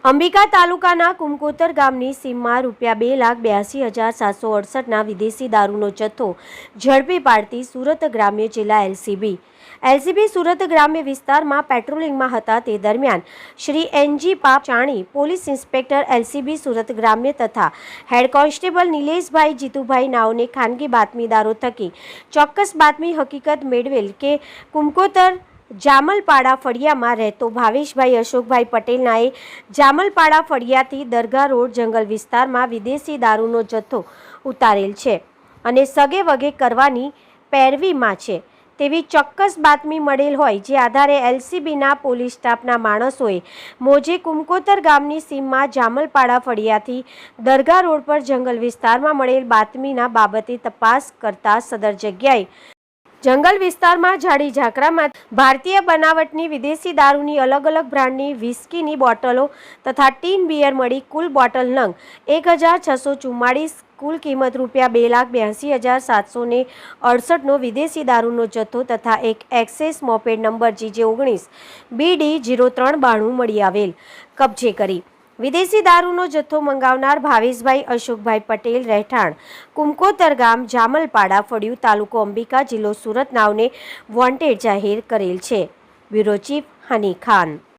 અંબિકા તાલુકાના કુમકોતર ગામની સીમમાં ₹2,82,768ના વિદેશી દારૂનો જથ્થો ઝડપી પાડતી સુરત ગ્રામ્ય જિલ્લા એલસીબી સુરત ગ્રામ્ય વિસ્તારમાં પેટ્રોલિંગમાં હતા તે દરમિયાન Shri N G Pachani police inspector LCB Surat ગ્રામ્ય તથા હેડ કોન્સ્ટેબલ નિલેશભાઈ જીતુભાઈ નાઓને ખાનગી બાતમીદારો થકી ચોક્કસ બાતમી હકીકત મેળવેલ કે કુમકોતર જામલપાડા ફળિયામાં રહેતો ભાવેશભાઈ અશોકભાઈ પટેલ નાએ જામલપાડા ફળિયાથી દરગાહ રોડ જંગલ વિસ્તારમાં વિદેશી દારૂનો જથ્થો ઉતારેલ છે અને સગે વગે કરવાની પેરવીમાં છે તેવી ચોક્કસ બાતમી મળેલ હોય જે આધારે એલસીબીના પોલીસ સ્ટાફના માણસોએ મોજે કુમકોતર ગામની સીમમાં જામલપાડા ફળિયાથી દરગાહ રોડ પર જંગલ વિસ્તારમાં મળેલ બાતમીના બાબતે તપાસ કરતા સદર જગ્યાએ જંગલ વિસ્તારમાં ઝાડી ઝાકરામાં ભારતીય બનાવટની વિદેશી દારૂની અલગ અલગ બ્રાન્ડની વિસ્કીની બોટલો તથા ટીન બિયર મળી કુલ બોટલ નંગ 1,644, કુલ કિંમત ₹82,768નો વિદેશી દારૂનો જથ્થો તથા એક access moped number GJ19 BD 0392 મળી આવેલ કબજે કરી વિદેશી દારૂનો જથ્થો મંગાવનાર ભાવેશભાઈ અશોકભાઈ પટેલ રહેઠાણ કુમકોતર ગામ જામલપાડા ફળિયું તાલુકો અંબિકા જિલ્લો સુરત નાવને વોન્ટેડ જાહેર કરેલ છે. બ્યુરો ચીફ હની ખાન.